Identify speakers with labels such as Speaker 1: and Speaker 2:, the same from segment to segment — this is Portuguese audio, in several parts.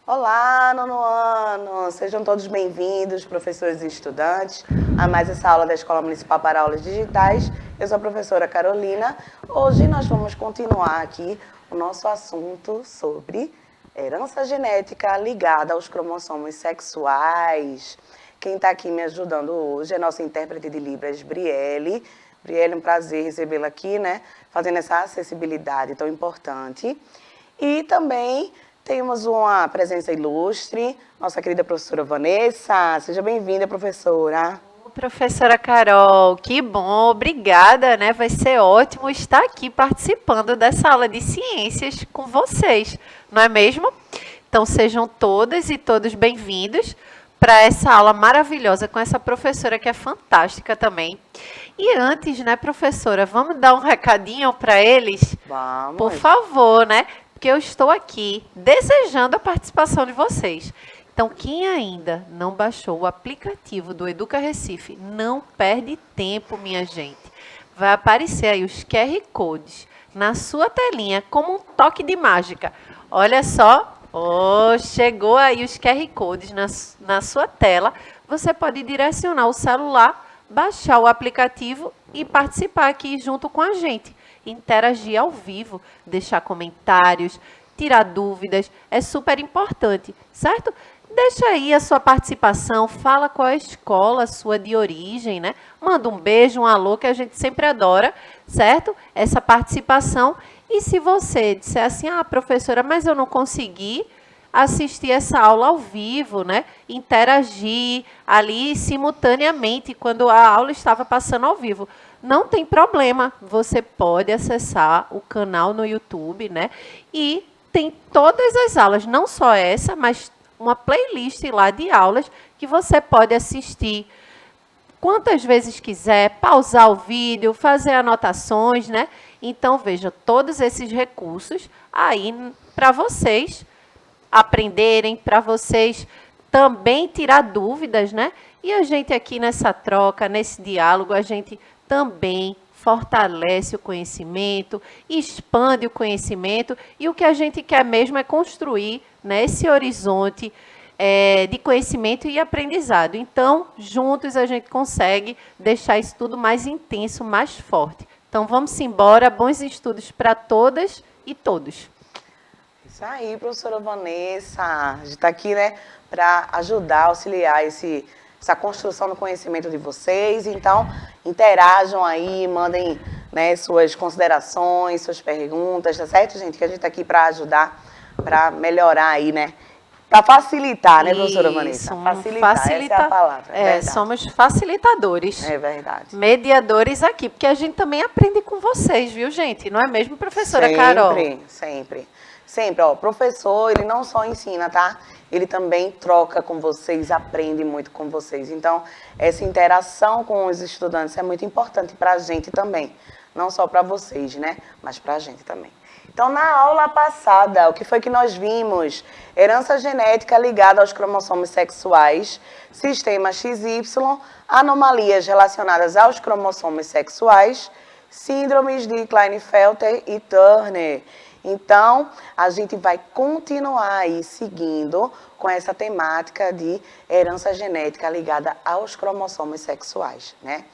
Speaker 1: Olá, nono ano! Sejam todos bem-vindos, professores e estudantes, a mais essa aula da Escola Municipal para Aulas Digitais. Eu sou a professora Carolina. Hoje nós vamos continuar aqui o nosso assunto sobre herança genética ligada aos cromossomos sexuais. Quem está aqui me ajudando hoje é nossa intérprete de Libras, Brielle. Brielle, um prazer recebê-la aqui, né? Fazendo essa acessibilidade tão importante. E também temos uma presença ilustre, nossa querida professora Vanessa. Seja bem-vinda, professora.
Speaker 2: Professora Carol, que bom, obrigada, né? Vai ser ótimo estar aqui participando dessa aula de ciências com vocês, não é mesmo? Então sejam todas e todos bem-vindos para essa aula maravilhosa com essa professora que é fantástica também. E antes, né, professora, vamos dar um recadinho para eles?
Speaker 1: Vamos.
Speaker 2: Por favor, né? Porque eu estou aqui desejando a participação de vocês. Então, quem ainda não baixou o aplicativo do Educa Recife, não perde tempo, minha gente. Vai aparecer aí os QR Codes na sua telinha, como um toque de mágica. Olha só, chegou aí os QR Codes na sua tela. Você pode direcionar o celular, baixar o aplicativo e participar aqui junto com a gente. Interagir ao vivo, deixar comentários, tirar dúvidas, é super importante, certo? Deixa aí a sua participação, fala qual é a escola sua de origem, né? Manda um beijo, um alô, que a gente sempre adora, certo? Essa participação. E se você disser assim, professora, mas eu não consegui assistir essa aula ao vivo, né? Interagir ali simultaneamente quando a aula estava passando ao vivo. Não tem problema, você pode acessar o canal no YouTube, né? E tem todas as aulas, não só essa, mas uma playlist lá de aulas que você pode assistir quantas vezes quiser, pausar o vídeo, fazer anotações, né? Então, veja, todos esses recursos aí para vocês aprenderem, para vocês também tirar dúvidas, né? E a gente aqui nessa troca, nesse diálogo, a gente também fortalece o conhecimento, expande o conhecimento e o que a gente quer mesmo é construir, né, esse horizonte de conhecimento e aprendizado. Então, juntos a gente consegue deixar isso tudo mais intenso, mais forte. Então, vamos embora. Bons estudos para todas e todos.
Speaker 1: Isso aí, professora Vanessa. A gente está aqui, né, para ajudar, auxiliar essa construção do conhecimento de vocês. Então, interajam aí, mandem, né, suas considerações, suas perguntas, tá certo, gente? Que a gente está aqui para ajudar, para melhorar aí, né? Para facilitar, né, professora Vanessa? Facilitar, essa é a palavra.
Speaker 2: Somos facilitadores.
Speaker 1: É verdade.
Speaker 2: Mediadores aqui, porque a gente também aprende com vocês, viu, gente? Não é mesmo, professora Carol?
Speaker 1: Sempre. Sempre, ó, o professor, ele não só ensina, tá? Ele também troca com vocês, aprende muito com vocês. Então, essa interação com os estudantes é muito importante para a gente também. Não só para vocês, né? Mas para a gente também. Então, na aula passada, o que foi que nós vimos? Herança genética ligada aos cromossomos sexuais, sistema XY, anomalias relacionadas aos cromossomos sexuais, síndromes de Klinefelter e Turner. Então, a gente vai continuar aí seguindo com essa temática de herança genética ligada aos cromossomos sexuais, né?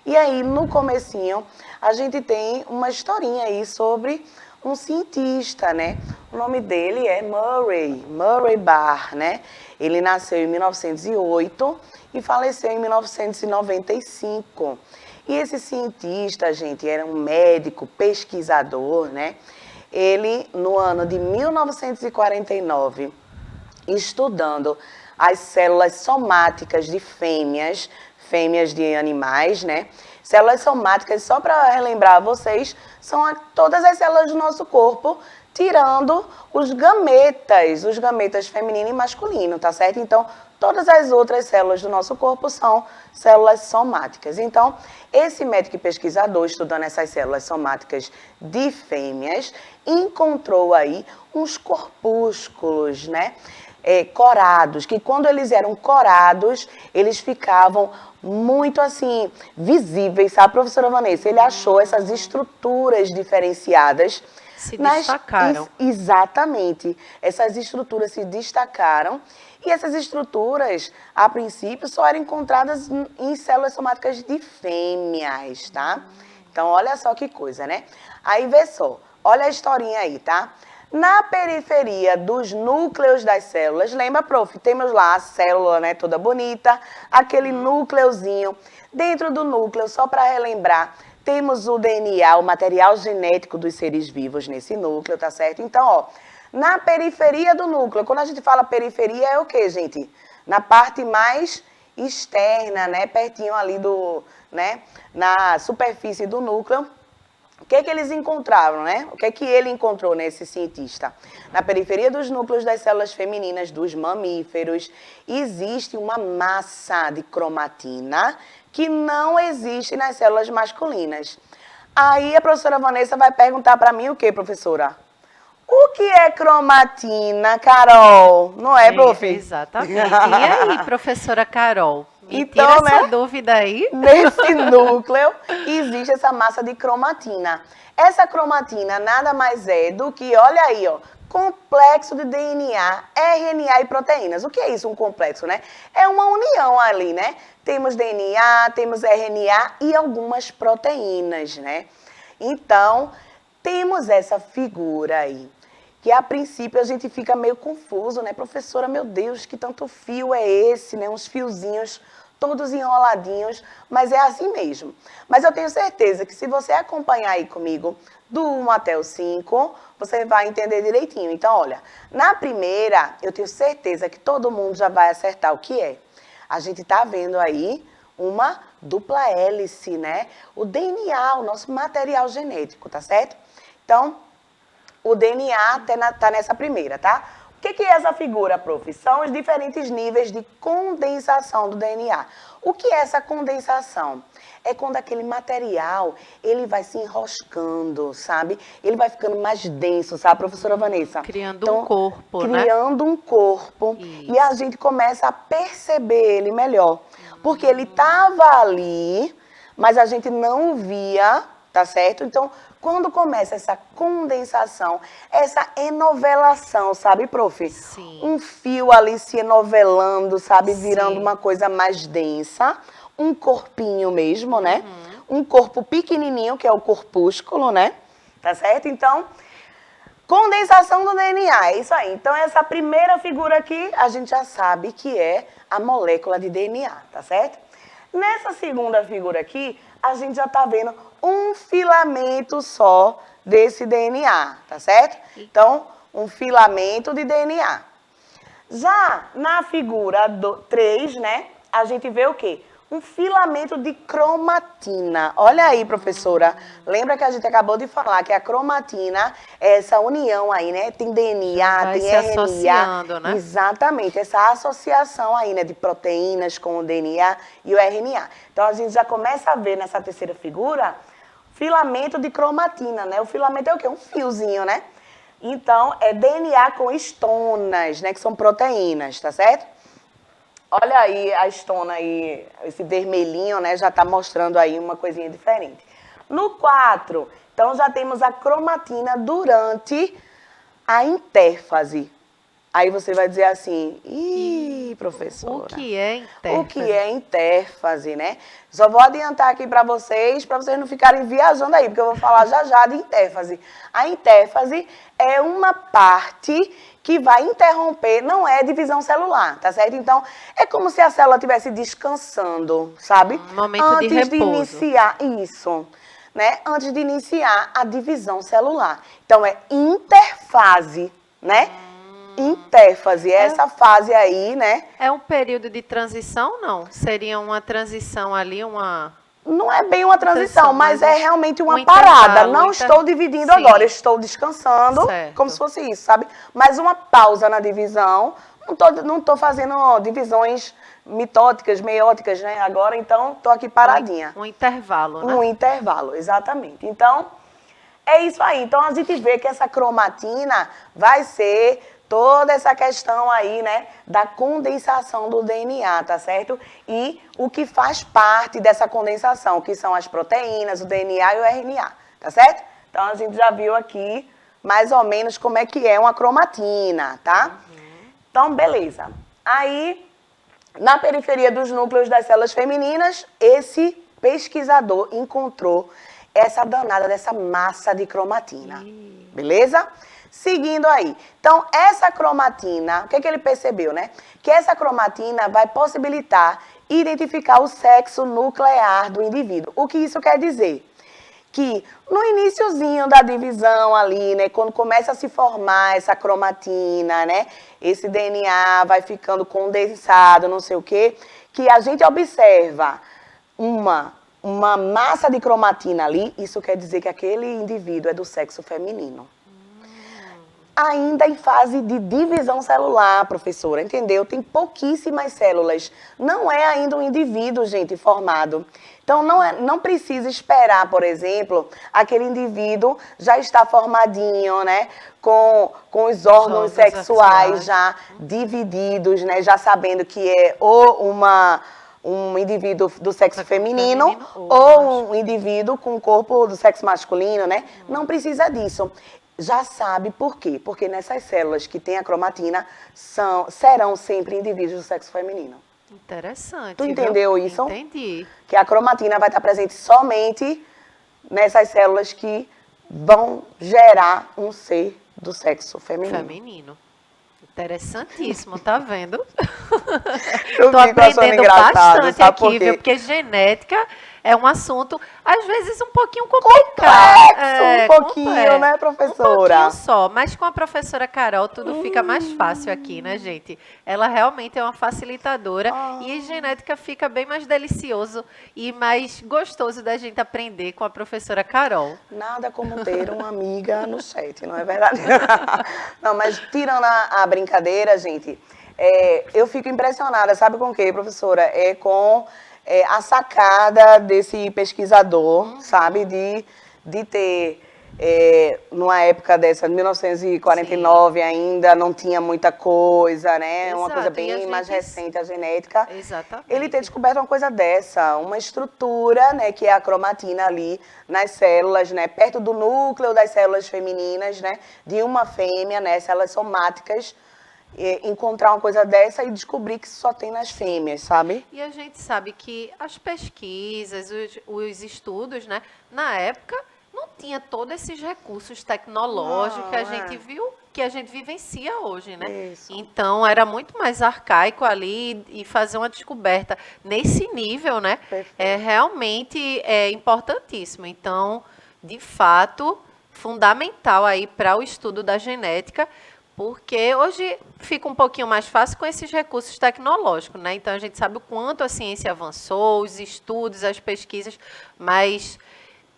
Speaker 1: E aí, no comecinho, a gente tem uma historinha aí sobre um cientista, né? O nome dele é Murray Barr, né? Ele nasceu em 1908 e faleceu em 1995. E esse cientista, gente, era um médico, pesquisador, né? Ele, no ano de 1949, estudando as células somáticas de fêmeas de animais, né? Células somáticas, só para relembrar a vocês, são todas as células do nosso corpo, tirando os gametas feminino e masculino, tá certo? Então, todas as outras células do nosso corpo são células somáticas. Então, esse médico e pesquisador, estudando essas células somáticas de fêmeas, encontrou aí uns corpúsculos, né? Corados, que quando eles eram corados, eles ficavam muito assim, visíveis, sabe, professora Vanessa? Ele achou essas estruturas diferenciadas
Speaker 2: Se destacaram.
Speaker 1: Exatamente. Essas estruturas se destacaram e essas estruturas, a princípio, só eram encontradas em células somáticas de fêmeas, tá? Então, olha só que coisa, né? Aí, vê só. Olha a historinha aí, tá? Na periferia dos núcleos das células, lembra, prof? Temos lá a célula, né, toda bonita, aquele núcleozinho. Dentro do núcleo, só para relembrar, temos o DNA, o material genético dos seres vivos nesse núcleo, tá certo? Então, ó, na periferia do núcleo, quando a gente fala periferia, é o quê, gente? Na parte mais externa, né, pertinho ali do, né, na superfície do núcleo. O que eles encontraram, né? O que ele encontrou nesse cientista? Na periferia dos núcleos das células femininas dos mamíferos, existe uma massa de cromatina que não existe nas células masculinas. Aí a professora Vanessa vai perguntar para mim o que, professora? O que é cromatina, Carol? Não é, prof?
Speaker 2: Exatamente. E aí, professora Carol? Me
Speaker 1: então,
Speaker 2: tira essa dúvida aí.
Speaker 1: Nesse núcleo existe essa massa de cromatina. Essa cromatina nada mais é do que, olha aí, ó, complexo de DNA, RNA e proteínas. O que é isso, um complexo, né? É uma união ali, né? Temos DNA, temos RNA e algumas proteínas, né? Então, temos essa figura aí, que a princípio a gente fica meio confuso, né? Professora, meu Deus, que tanto fio é esse, né? Uns fiozinhos todos enroladinhos, mas é assim mesmo. Mas eu tenho certeza que se você acompanhar aí comigo, do 1 até o 5, você vai entender direitinho. Então, olha, na primeira, eu tenho certeza que todo mundo já vai acertar o que é. A gente tá vendo aí uma dupla hélice, né? O DNA, o nosso material genético, tá certo? Então, o DNA tá nessa primeira, tá? O que é essa figura, prof? São os diferentes níveis de condensação do DNA. O que é essa condensação? É quando aquele material, ele vai se enroscando, sabe? Ele vai ficando mais denso, sabe, professora Vanessa?
Speaker 2: Criando
Speaker 1: então,
Speaker 2: um corpo,
Speaker 1: criando um corpo.
Speaker 2: Isso.
Speaker 1: E a gente começa a perceber ele melhor. Porque ele estava ali, mas a gente não o via, tá certo? Então, quando começa essa condensação, essa enovelação, sabe, prof?
Speaker 2: Sim.
Speaker 1: Um fio ali se enovelando, sabe? Virando
Speaker 2: Sim.
Speaker 1: uma coisa mais densa. Um corpinho mesmo, né? Um corpo pequenininho, que é o corpúsculo, né? Tá certo? Então, condensação do DNA, é isso aí. Então, essa primeira figura aqui, a gente já sabe que é a molécula de DNA, tá certo? Nessa segunda figura aqui, a gente já está vendo um filamento só desse DNA, tá certo? Então, um filamento de DNA. Já na figura 3, né, a gente vê o quê? Um filamento de cromatina. Olha aí, professora. Lembra que a gente acabou de falar que a cromatina é essa união aí, né? Tem DNA,
Speaker 2: vai
Speaker 1: tem
Speaker 2: se
Speaker 1: RNA.
Speaker 2: associando, né?
Speaker 1: Exatamente, essa associação aí, né, de proteínas com o DNA e o RNA. Então, a gente já começa a ver nessa terceira figura filamento de cromatina, né? O filamento é o quê? Um fiozinho, né? Então, é DNA com estonas, né? Que são proteínas, tá certo? Olha aí a estona aí, esse vermelhinho, né? Já tá mostrando aí uma coisinha diferente. No 4, então já temos a cromatina durante a intérfase. Aí você vai dizer assim, professora.
Speaker 2: O que é intérfase?
Speaker 1: O que é intérfase, né? Só vou adiantar aqui para vocês não ficarem viajando aí, porque eu vou falar já já de intérfase. A intérfase é uma parte que vai interromper, não é divisão celular, tá certo? Então, é como se a célula estivesse descansando, sabe?
Speaker 2: Um momento de repouso.
Speaker 1: Antes de iniciar isso, né? Antes de iniciar a divisão celular. Então, é interfase, né? Intérfase, essa fase aí, né?
Speaker 2: É um período de transição, não? Seria uma transição ali, uma...
Speaker 1: Não é bem uma transição, mas é realmente uma
Speaker 2: um
Speaker 1: parada.
Speaker 2: intervalo,
Speaker 1: Não estou dividindo
Speaker 2: Sim.
Speaker 1: agora, estou descansando,
Speaker 2: Certo.
Speaker 1: como se fosse isso, sabe? Mas uma pausa na divisão. Não tô fazendo divisões mitóticas, meióticas, né? Agora, então, estou aqui paradinha.
Speaker 2: Um intervalo, né?
Speaker 1: Um intervalo, exatamente. Então, é isso aí. Então, a gente vê que essa cromatina vai ser toda essa questão aí, né, da condensação do DNA, tá certo? E o que faz parte dessa condensação, que são as proteínas, o DNA e o RNA, tá certo? Então, a gente já viu aqui mais ou menos como é que é uma cromatina, tá? Então, beleza. Aí, na periferia dos núcleos das células femininas, esse pesquisador encontrou essa danada dessa massa de cromatina. Beleza? Seguindo aí. Então, essa cromatina, o que ele percebeu, né? Que essa cromatina vai possibilitar identificar o sexo nuclear do indivíduo. O que isso quer dizer? Que no iniciozinho da divisão ali, né, quando começa a se formar essa cromatina, né, esse DNA vai ficando condensado, não sei o quê, que a gente observa uma massa de cromatina ali, isso quer dizer que aquele indivíduo é do sexo feminino. Ainda em fase de divisão celular, professora, entendeu? Tem pouquíssimas células. Não é ainda um indivíduo, gente, formado. Então, não precisa esperar, por exemplo, aquele indivíduo já está formadinho, né? Com os órgãos sexuais já divididos, né? Já sabendo que é ou um indivíduo do sexo feminino ou um indivíduo com o corpo do sexo masculino, né? Não precisa disso. Já sabe por quê? Porque nessas células que tem a cromatina serão sempre indivíduos do sexo feminino.
Speaker 2: Interessante.
Speaker 1: Tu entendeu isso?
Speaker 2: Entendi.
Speaker 1: Que a cromatina vai estar presente somente nessas células que vão gerar um ser do sexo feminino.
Speaker 2: Interessantíssimo, tá vendo?
Speaker 1: Eu
Speaker 2: tô
Speaker 1: fico achando
Speaker 2: aprendendo
Speaker 1: engraçado,
Speaker 2: bastante
Speaker 1: sabe
Speaker 2: aqui,
Speaker 1: por quê?
Speaker 2: viu? Porque genética é um assunto, às vezes, um pouquinho complicado.
Speaker 1: Complexo, um pouquinho, né, professora?
Speaker 2: Um pouquinho só, mas com a professora Carol tudo fica mais fácil aqui, né, gente? Ela realmente é uma facilitadora e genética fica bem mais delicioso e mais gostoso da gente aprender com a professora Carol.
Speaker 1: Nada como ter uma amiga no chat, não é verdade? Não, mas tirando a brincadeira, gente, eu fico impressionada, sabe com o quê, professora? Com a sacada desse pesquisador, sabe? De ter, numa época dessa, 1949 ainda, não tinha muita coisa, né?
Speaker 2: Exato,
Speaker 1: uma coisa bem mais recente, a genética.
Speaker 2: Exatamente.
Speaker 1: Ele ter descoberto uma coisa dessa, uma estrutura, né, que é a cromatina ali nas células, né, perto do núcleo das células femininas, né, de uma fêmea, né, células somáticas, encontrar uma coisa dessa e descobrir que só tem nas fêmeas, sabe?
Speaker 2: E a gente sabe que as pesquisas, os estudos, né, na época não tinha todos esses recursos tecnológicos que a gente viu, que a gente vivencia hoje, né?
Speaker 1: Isso.
Speaker 2: Então era muito mais arcaico ali e fazer uma descoberta nesse nível, né?
Speaker 1: Perfeito.
Speaker 2: Realmente é importantíssimo. Então, de fato, fundamental aí para o estudo da genética. Porque hoje fica um pouquinho mais fácil com esses recursos tecnológicos, né? Então, a gente sabe o quanto a ciência avançou, os estudos, as pesquisas, mas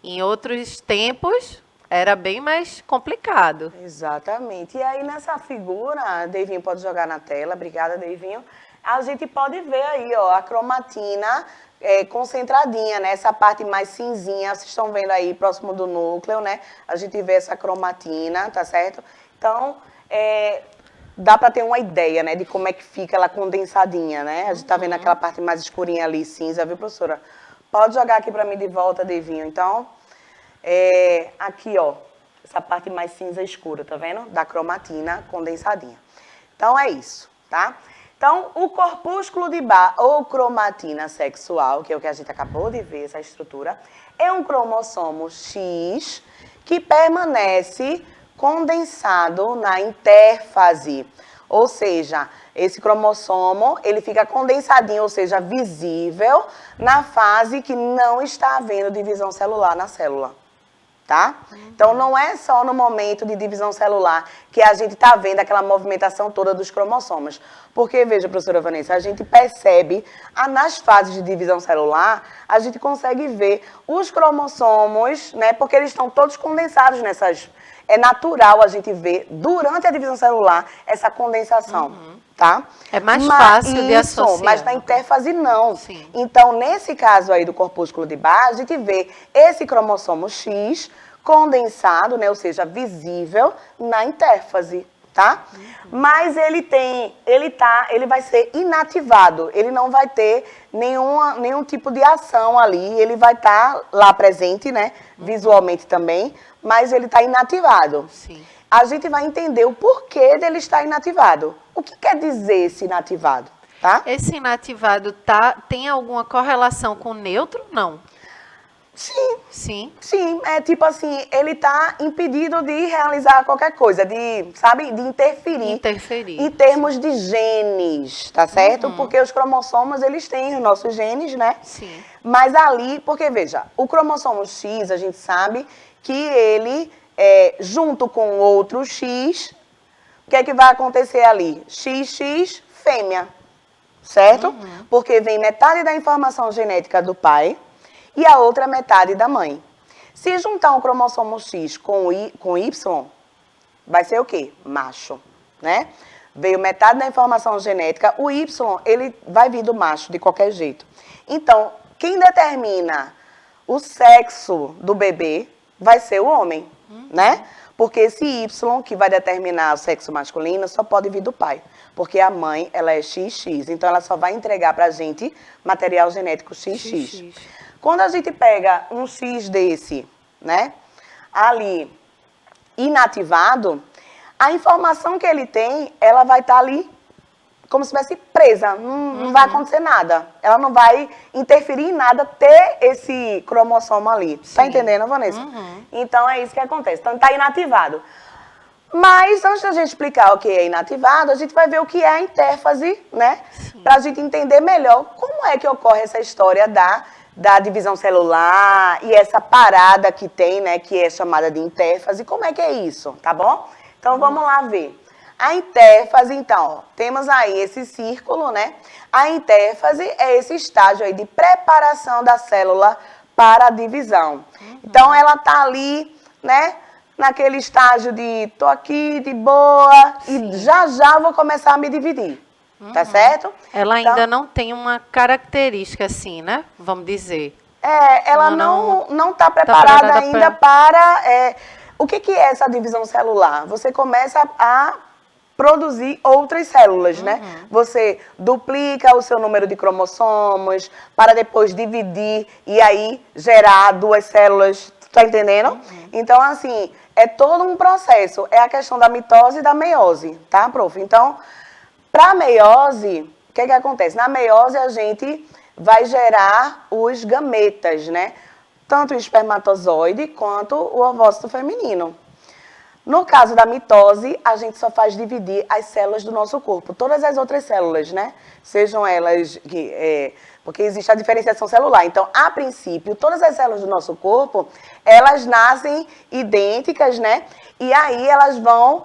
Speaker 2: em outros tempos era bem mais complicado.
Speaker 1: Exatamente. E aí, nessa figura, Deivinho pode jogar na tela, obrigada, Deivinho, a gente pode ver aí, ó, a cromatina concentradinha, né? Essa parte mais cinzinha, vocês estão vendo aí, próximo do núcleo, né? A gente vê essa cromatina, tá certo? Então, dá para ter uma ideia, né, de como é que fica ela condensadinha, né? A gente tá vendo aquela parte mais escurinha ali, cinza, viu, professora? Pode jogar aqui para mim de volta, Devinho. Então, aqui, ó, essa parte mais cinza escura, tá vendo? Da cromatina condensadinha. Então, é isso, tá? Então, o corpúsculo de Barr, ou cromatina sexual, que é o que a gente acabou de ver, essa estrutura, é um cromossomo X que permanece condensado na intérfase, ou seja, esse cromossomo ele fica condensadinho, ou seja, visível na fase que não está havendo divisão celular na célula, tá? Então não é só no momento de divisão celular que a gente está vendo aquela movimentação toda dos cromossomos, porque veja, professora Vanessa, a gente percebe nas fases de divisão celular, a gente consegue ver os cromossomos, né? Porque eles estão todos condensados nessas. É natural a gente ver, durante a divisão celular, essa condensação, tá?
Speaker 2: É mais fácil de associar.
Speaker 1: Mas na intérfase não.
Speaker 2: Sim.
Speaker 1: Então, nesse caso aí do corpúsculo de Barr, a gente vê esse cromossomo X condensado, né? Ou seja, visível na intérfase, tá? Mas ele vai ser inativado, ele não vai ter nenhum tipo de ação ali, ele vai estar lá presente, né? Visualmente também, mas ele está inativado.
Speaker 2: Sim.
Speaker 1: a gente vai entender o porquê dele estar inativado. O que quer dizer esse inativado, tá?
Speaker 2: Esse inativado tem alguma correlação com o neutro? Não.
Speaker 1: Sim.
Speaker 2: Sim.
Speaker 1: Sim, é tipo assim, ele tá impedido de realizar qualquer coisa, de, sabe, de interferir em termos de genes, tá certo? Porque os cromossomos, eles têm os nossos genes, né?
Speaker 2: Sim.
Speaker 1: Mas ali, porque veja, o cromossomo X, a gente sabe que ele, junto com o outro X, o que é que vai acontecer ali? XX, fêmea, certo? Porque vem metade da informação genética do pai e a outra metade da mãe. Se juntar um cromossomo X com Y, vai ser o quê? Macho, né? Veio metade da informação genética, o Y, ele vai vir do macho de qualquer jeito. Então, quem determina o sexo do bebê vai ser o homem, né? Porque esse Y, que vai determinar o sexo masculino, só pode vir do pai. Porque a mãe, ela é XX, então ela só vai entregar pra gente material genético XX. Quando a gente pega um X desse, né, ali, inativado, a informação que ele tem, ela vai estar ali como se estivesse presa, não vai acontecer nada. Ela não vai interferir em nada ter esse cromossomo ali. Sim. Tá entendendo, Vanessa? Então é isso que acontece. Então está inativado. Mas antes da gente explicar o que é inativado, a gente vai ver o que é a intérfase, né? Para a gente entender melhor como é que ocorre essa história da divisão celular e essa parada que tem, né, que é chamada de intérfase. Como é que é isso, tá bom? Então vamos lá ver. A intérfase, então, ó, temos aí esse círculo, né? A intérfase é esse estágio aí de preparação da célula para a divisão. Então ela tá ali, né, naquele estágio de tô aqui de boa e já vou começar a me dividir. Tá certo?
Speaker 2: Ela ainda não tem uma característica assim, né? Vamos dizer.
Speaker 1: Ela não está preparada ainda para... o que é essa divisão celular? Você começa a produzir outras células, né? Você duplica o seu número de cromossomos para depois dividir e aí gerar duas células. Tá entendendo? Então, assim, é todo um processo. É a questão da mitose e da meiose, tá, prof? Então... Para a meiose, o que acontece? Na meiose, a gente vai gerar os gametas, né? Tanto o espermatozoide quanto o ovócito feminino. No caso da mitose, a gente só faz dividir as células do nosso corpo. Todas as outras células, né? Sejam elas... porque existe a diferenciação celular. Então, a princípio, todas as células do nosso corpo, elas nascem idênticas, né? E aí elas vão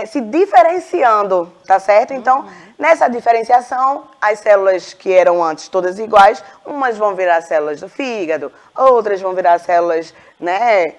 Speaker 1: se diferenciando, tá certo? Então, nessa diferenciação, as células que eram antes todas iguais, umas vão virar células do fígado, outras vão virar células, né,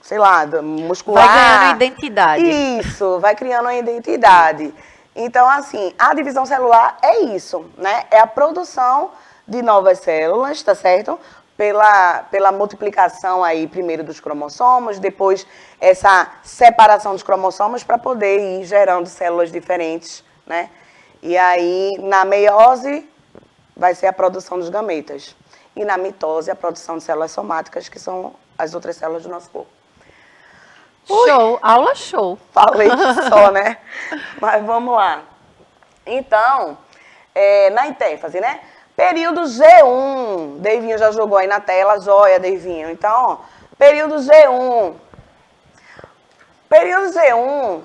Speaker 1: sei lá, muscular.
Speaker 2: Vai ganhando identidade.
Speaker 1: Isso, vai criando uma identidade. Então, assim, a divisão celular é isso, né? É a produção de novas células, tá certo? Pela multiplicação aí, primeiro dos cromossomos, depois essa separação dos cromossomos para poder ir gerando células diferentes, né? E aí, na meiose, vai ser a produção dos gametas. E na mitose, a produção de células somáticas, que são as outras células do nosso corpo.
Speaker 2: Show, aula show.
Speaker 1: Falei só, né? Mas vamos lá. Então, na intérfase, né? Período G1. Deivinho já jogou aí na tela, joia, Deivinho. Então, ó, período G1. Período G1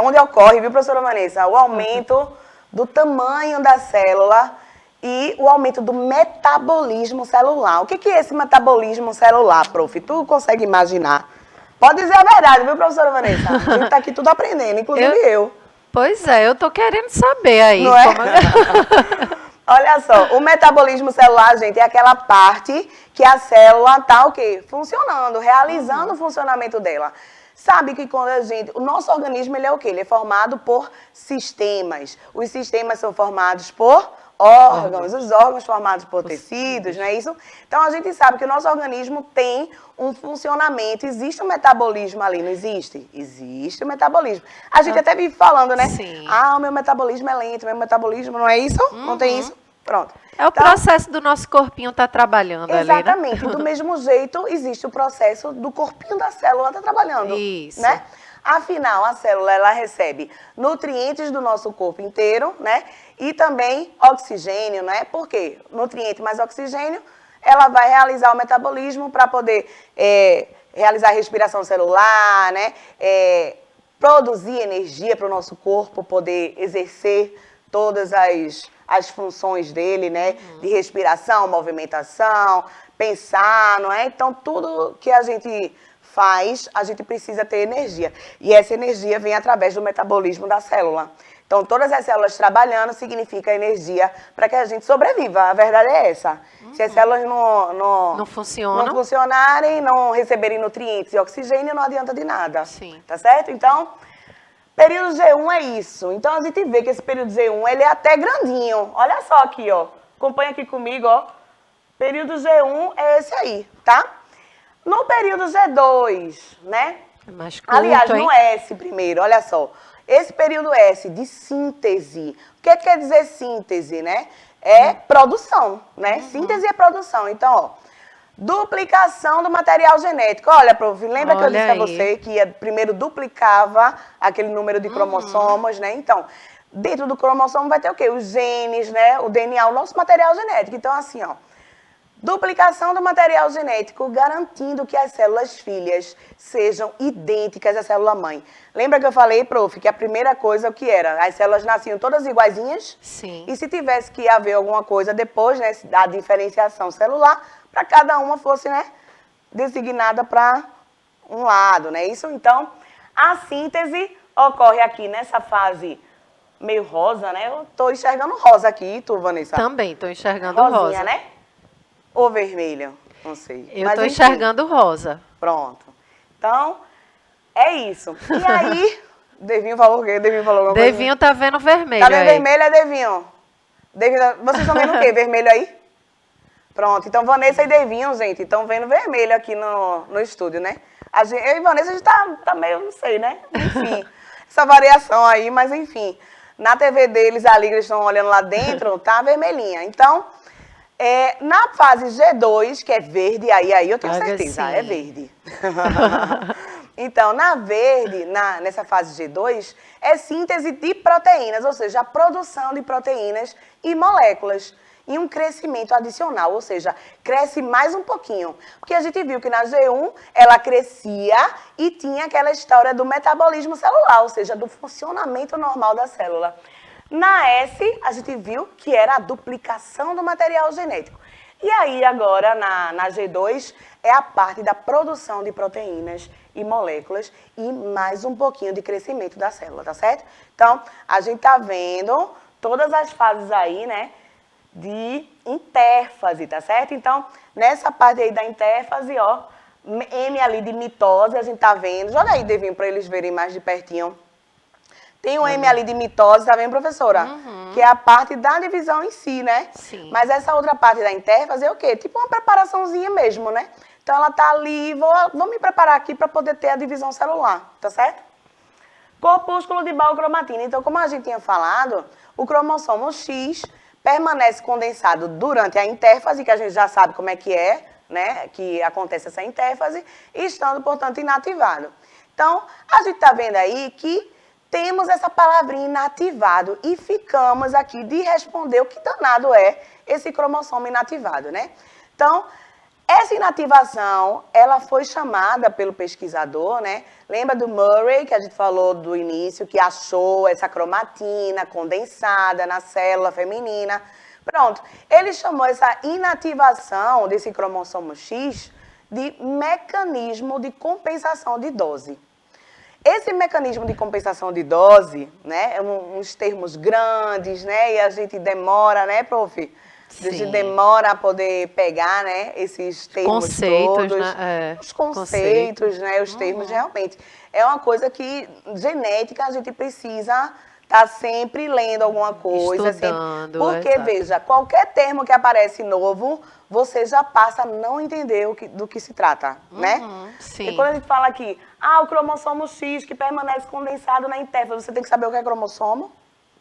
Speaker 1: onde ocorre, viu, professora Vanessa? O aumento do tamanho da célula e o aumento do metabolismo celular. O que é esse metabolismo celular, prof? Tu consegue imaginar? Pode dizer a verdade, viu, professora Vanessa? A gente tá aqui tudo aprendendo, inclusive eu.
Speaker 2: Pois é, eu tô querendo saber aí.
Speaker 1: Não é? Olha só, o metabolismo celular, gente, é aquela parte que a célula tá o quê? Funcionando, realizando o funcionamento dela. Sabe que quando o nosso organismo, ele é o quê? Ele é formado por sistemas. Os sistemas são formados por órgãos, os órgãos formados por tecidos, não é isso? Então, a gente sabe que o nosso organismo tem um funcionamento, existe um metabolismo ali, não existe? Existe o metabolismo. A gente até vive falando, né?
Speaker 2: Sim.
Speaker 1: Ah, o meu metabolismo é lento, meu metabolismo, não é isso? Não tem isso? Pronto.
Speaker 2: É o
Speaker 1: Então,
Speaker 2: processo do nosso corpinho estar trabalhando ali, né?
Speaker 1: exatamente. Do mesmo jeito, existe o processo do corpinho da célula estar trabalhando.
Speaker 2: Isso.
Speaker 1: Né? Afinal, a célula ela recebe nutrientes do nosso corpo inteiro, né? E também oxigênio, né? Por quê? Nutriente mais oxigênio, ela vai realizar o metabolismo para poder realizar a respiração celular, né? Produzir energia para o nosso corpo poder exercer todas as funções dele, né? De respiração, movimentação, pensar, não é? Então, tudo que a gente faz, a gente precisa ter energia. E essa energia vem através do metabolismo da célula. Então, todas as células trabalhando significa energia para que a gente sobreviva. A verdade é essa. Se as células não funcionarem, não receberem nutrientes e oxigênio, não adianta de nada.
Speaker 2: Sim.
Speaker 1: Tá certo? Então, período G1 é isso. Então, a gente vê que esse período G1, ele é até grandinho. Olha só aqui, ó. Acompanha aqui comigo, ó. Período G1 é esse aí, tá? No período G2, né?
Speaker 2: É mais curto,
Speaker 1: aliás,
Speaker 2: hein?
Speaker 1: no S primeiro, olha só. Esse período S de síntese. O que quer dizer síntese, né? É produção, né? Síntese é produção. Então, ó, duplicação do material genético. Olha, prof, lembra que eu disse a você que primeiro duplicava aquele número de cromossomos, né? Então, dentro do cromossomo vai ter o quê? Os genes, né? O DNA, o nosso material genético. Então, assim, ó. Duplicação do material genético, garantindo que as células filhas sejam idênticas à célula mãe. Lembra que eu falei, prof, que a primeira coisa o que era? As células nasciam todas iguaizinhas?
Speaker 2: Sim.
Speaker 1: E se tivesse que haver alguma coisa depois, né, da diferenciação celular, para cada uma fosse, né, designada para um lado, né? Isso, então, a síntese ocorre aqui nessa fase meio rosa, né? Eu estou enxergando rosa aqui, tu, Vanessa?
Speaker 2: Também estou enxergando
Speaker 1: Rosinha,
Speaker 2: rosa.
Speaker 1: né? Ou vermelho, não sei.
Speaker 2: Eu estou enxergando rosa.
Speaker 1: Pronto. Então, é isso. E aí, Devinho falou o quê? Devinho falou alguma coisa?
Speaker 2: Devinho tá vendo vermelho
Speaker 1: Tá vendo
Speaker 2: aí.
Speaker 1: vermelho, é Devinho? Vocês estão vendo o quê? Vermelho aí? Pronto. Então, Vanessa e Devinho, gente, estão vendo vermelho aqui no estúdio, né? Eu e Vanessa, a gente tá meio, não sei, né? Enfim, essa variação aí, mas enfim. Na TV deles, ali, eles estão olhando lá dentro, tá vermelhinha. Então... na fase G2, que é verde, aí eu tenho certeza, é verde. Então, nessa fase G2, é síntese de proteínas, ou seja, a produção de proteínas e moléculas. E um crescimento adicional, ou seja, cresce mais um pouquinho. Porque a gente viu que na G1, ela crescia e tinha aquela história do metabolismo celular, ou seja, do funcionamento normal da célula. Na S, a gente viu que era a duplicação do material genético. E aí, agora, na G2, é a parte da produção de proteínas e moléculas e mais um pouquinho de crescimento da célula, tá certo? Então, a gente tá vendo todas as fases aí, né, de intérfase, tá certo? Então, nessa parte aí da intérfase, ó, M ali de mitose, a gente tá vendo. Joga aí, Devinho, para eles verem mais de pertinho. Tem um M ali de mitose, tá vendo, professora? Que é a parte da divisão em si, né?
Speaker 2: Sim.
Speaker 1: Mas essa outra parte da intérfase é o quê? Tipo uma preparaçãozinha mesmo, né? Então, ela tá ali, vou me preparar aqui para poder ter a divisão celular, tá certo? Corpúsculo de balcromatina. Então, como a gente tinha falado, o cromossomo X permanece condensado durante a intérfase, que a gente já sabe como é, né? Que acontece essa intérfase, estando, portanto, inativado. Então, a gente tá vendo aí que temos essa palavrinha inativado e ficamos aqui de responder o que danado é esse cromossomo inativado, né? Então, essa inativação, ela foi chamada pelo pesquisador, né? Lembra do Murray, que a gente falou do início, que achou essa cromatina condensada na célula feminina? Pronto, ele chamou essa inativação desse cromossomo X de mecanismo de compensação de dose. Esse mecanismo de compensação de dose, né, é uns termos grandes, né, e a gente demora, né, prof?
Speaker 2: Sim.
Speaker 1: A gente demora a poder pegar, né, esses termos
Speaker 2: conceitos,
Speaker 1: todos.
Speaker 2: Né?
Speaker 1: Os conceitos, né, os termos realmente. É uma coisa que, genética, a gente precisa estar sempre lendo alguma coisa.
Speaker 2: Estudando,
Speaker 1: porque,
Speaker 2: exato.
Speaker 1: veja, qualquer termo que aparece novo, você já passa a não entender do que se trata, né?
Speaker 2: Sim.
Speaker 1: E quando a gente fala aqui, o cromossomo X que permanece condensado na intérfase, você tem que saber o que é cromossomo,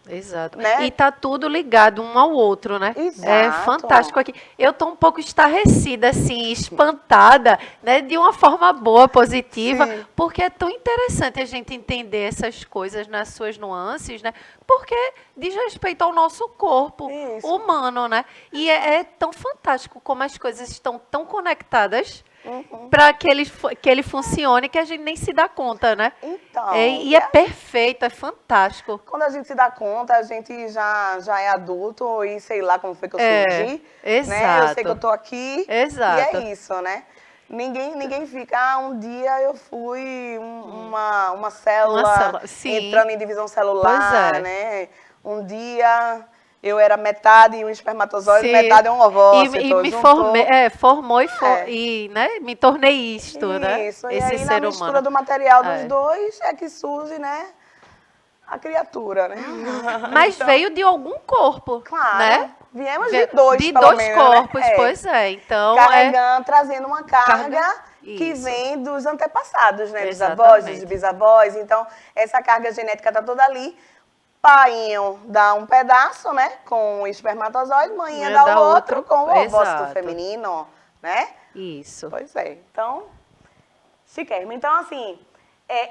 Speaker 2: Exato.
Speaker 1: Né?
Speaker 2: E tá tudo ligado um ao outro, né?
Speaker 1: Exato.
Speaker 2: É fantástico aqui. Eu tô um pouco estarrecida, assim, espantada, né? De uma forma boa, positiva,
Speaker 1: Sim.
Speaker 2: porque é tão interessante a gente entender essas coisas nas suas nuances, né? Porque diz respeito ao nosso corpo
Speaker 1: Isso.
Speaker 2: humano, né? E é tão fantástico como as coisas estão tão conectadas
Speaker 1: Uhum.
Speaker 2: para que ele funcione que a gente nem se dá conta, né?
Speaker 1: Então,
Speaker 2: E é perfeito, é fantástico.
Speaker 1: quando a gente se dá conta, a gente já é adulto e sei lá como foi que eu surgi, né? Eu sei que eu
Speaker 2: Exato.
Speaker 1: tô aqui
Speaker 2: Exato.
Speaker 1: e é isso, né? Ninguém fica, um dia eu fui uma célula
Speaker 2: Sim.
Speaker 1: entrando em divisão
Speaker 2: Pois
Speaker 1: celular,
Speaker 2: é.
Speaker 1: né? Um dia eu era metade um espermatozoide,
Speaker 2: Sim.
Speaker 1: metade um ovócito,
Speaker 2: E me
Speaker 1: juntou.
Speaker 2: formou
Speaker 1: É.
Speaker 2: e né, me tornei isto, né?
Speaker 1: Isso, e
Speaker 2: Esse
Speaker 1: aí na
Speaker 2: ser
Speaker 1: mistura
Speaker 2: humano.
Speaker 1: do material dos
Speaker 2: É.
Speaker 1: dois é que surge, né, a criatura, né?
Speaker 2: Mas
Speaker 1: Então,
Speaker 2: veio de algum corpo,
Speaker 1: claro,
Speaker 2: né?
Speaker 1: viemos de dois,
Speaker 2: De
Speaker 1: pelo
Speaker 2: dois
Speaker 1: menos,
Speaker 2: corpos,
Speaker 1: né?
Speaker 2: pois é. Então,
Speaker 1: Carregando, trazendo uma carga que
Speaker 2: Isso.
Speaker 1: vem dos antepassados, né? Dos avós, dos
Speaker 2: Exatamente.
Speaker 1: bisavós. Então, essa carga genética tá toda ali. Paiinho dá um pedaço, né? Com o espermatozoide, maninha dá o outro com o ovócito
Speaker 2: Exato.
Speaker 1: feminino, né?
Speaker 2: Isso.
Speaker 1: Pois é. Então, chiquérrimo. Então, assim,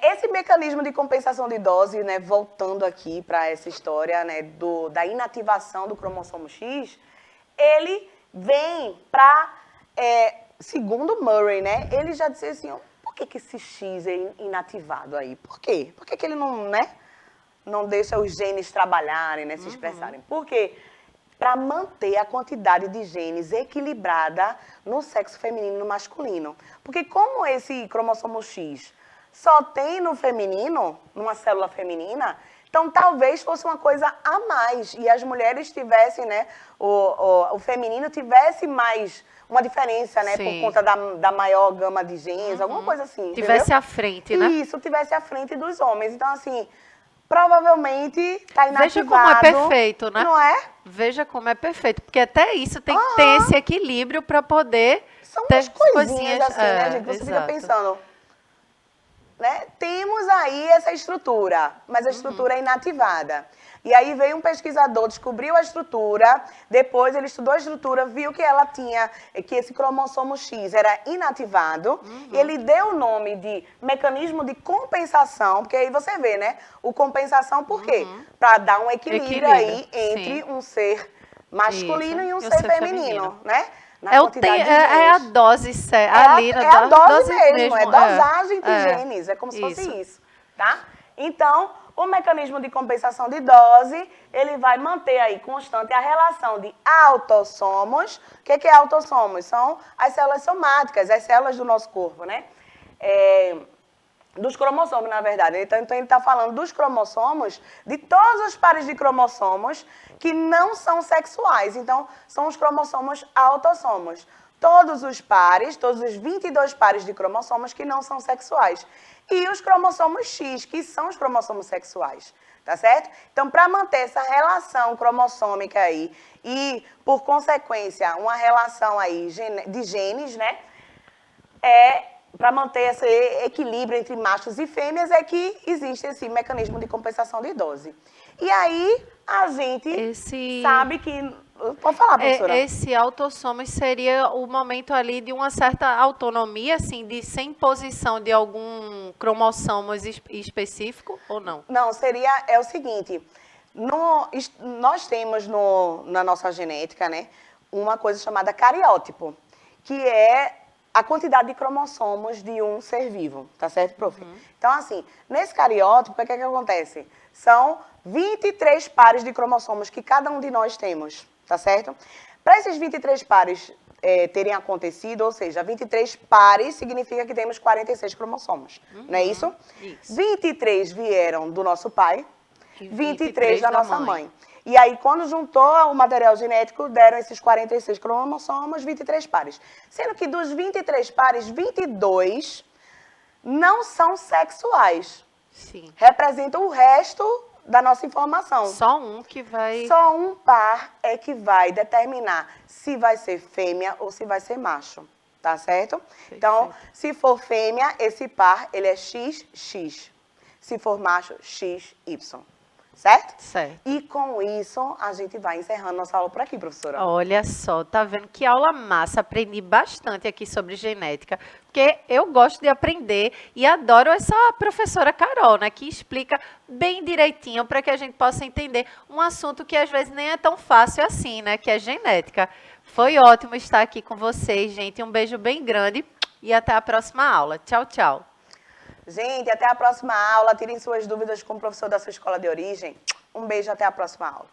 Speaker 1: esse mecanismo de compensação de dose, né, voltando aqui para essa história, né, da inativação do cromossomo X, ele vem para, segundo Murray, né, ele já disse assim, ó, por que esse X é inativado aí? Por quê? Por que ele não, né, não deixa os genes trabalharem, né, se expressarem? Por quê? Para manter a quantidade de genes equilibrada no sexo feminino e no masculino. Porque como esse cromossomo X só tem no feminino, numa célula feminina, então talvez fosse uma coisa a mais e as mulheres tivessem, né, o feminino tivesse mais uma diferença, né, por
Speaker 2: Sim.
Speaker 1: conta da maior gama de genes, alguma coisa assim,
Speaker 2: Tivesse
Speaker 1: entendeu?
Speaker 2: à frente, né?
Speaker 1: Isso, tivesse à frente dos homens. Então, assim, provavelmente está inativado.
Speaker 2: Veja como é perfeito, né?
Speaker 1: Não é?
Speaker 2: Veja como é perfeito, porque até isso tem que ter esse equilíbrio para poder
Speaker 1: São
Speaker 2: ter
Speaker 1: umas coisinhas assim, né, gente? Você fica
Speaker 2: exato.
Speaker 1: pensando, né? Temos aí essa estrutura, mas a estrutura é inativada. E aí veio um pesquisador, descobriu a estrutura, depois ele estudou a estrutura, viu que ela tinha, que esse cromossomo X era inativado, e ele deu o nome de mecanismo de compensação, porque aí você vê, né? O compensação por quê? Para dar um equilíbrio aí entre
Speaker 2: sim.
Speaker 1: um ser masculino
Speaker 2: Isso.
Speaker 1: e um
Speaker 2: E um
Speaker 1: ser
Speaker 2: ser
Speaker 1: feminino,
Speaker 2: feminino.
Speaker 1: né? Na
Speaker 2: É,
Speaker 1: quantidade de
Speaker 2: é a
Speaker 1: genes.
Speaker 2: dose ali,
Speaker 1: É a dose mesmo, é
Speaker 2: mesmo.
Speaker 1: dosagem de genes, é como se fosse isso, tá? Então, o mecanismo de compensação de dose, ele vai manter aí constante a relação de autossomos. O que é autossomos? São as células somáticas, as células do nosso corpo, né? Dos cromossomos, na verdade. Então ele está falando dos cromossomos, de todos os pares de cromossomos que não são sexuais. Então, são os cromossomos autossomos. Todos os pares, todos os 22 pares de cromossomos que não são sexuais. E os cromossomos X, que são os cromossomos sexuais. Tá certo? Então, para manter essa relação cromossômica aí e, por consequência, uma relação aí de genes, né? Para manter esse equilíbrio entre machos e fêmeas é que existe esse mecanismo de compensação de dose. E aí a gente sabe que... Pode falar, professora.
Speaker 2: Esse autossomos seria o momento ali de uma certa autonomia, assim, de sem posição de algum cromossomo específico ou não?
Speaker 1: Não, é o seguinte, nós temos na nossa genética, né, uma coisa chamada cariótipo, que é a quantidade de cromossomos de um ser vivo, tá certo, prof? Então, assim, nesse cariótipo, o que acontece? São 23 pares de cromossomos que cada um de nós temos, tá certo? Para esses 23 pares terem acontecido, ou seja, 23 pares significa que temos 46 cromossomos, não é isso?
Speaker 2: Isso.
Speaker 1: 23 vieram do nosso pai,
Speaker 2: E
Speaker 1: 23 da nossa mãe. E aí, quando juntou o material genético, deram esses 46 cromossomos, 23 pares. Sendo que dos 23 pares, 22 não são sexuais.
Speaker 2: Sim.
Speaker 1: Representam o resto da nossa informação.
Speaker 2: Só um que vai...
Speaker 1: Só um par é que vai determinar se vai ser fêmea ou se vai ser macho. Tá certo? Perfeito. Então, se for fêmea, esse par, ele é XX. Se for macho, XY. certo?
Speaker 2: Certo.
Speaker 1: E com isso, a gente vai encerrando nossa aula por aqui, professora.
Speaker 2: Olha só, tá vendo que aula massa? Aprendi bastante aqui sobre genética, porque eu gosto de aprender e adoro essa professora Carol, né, que explica bem direitinho para que a gente possa entender um assunto que às vezes nem é tão fácil assim, né, que é genética. Foi ótimo estar aqui com vocês, gente. Um beijo bem grande e até a próxima aula. Tchau, tchau.
Speaker 1: Gente, até a próxima aula. Tirem suas dúvidas com o professor da sua escola de origem. Um beijo, até a próxima aula.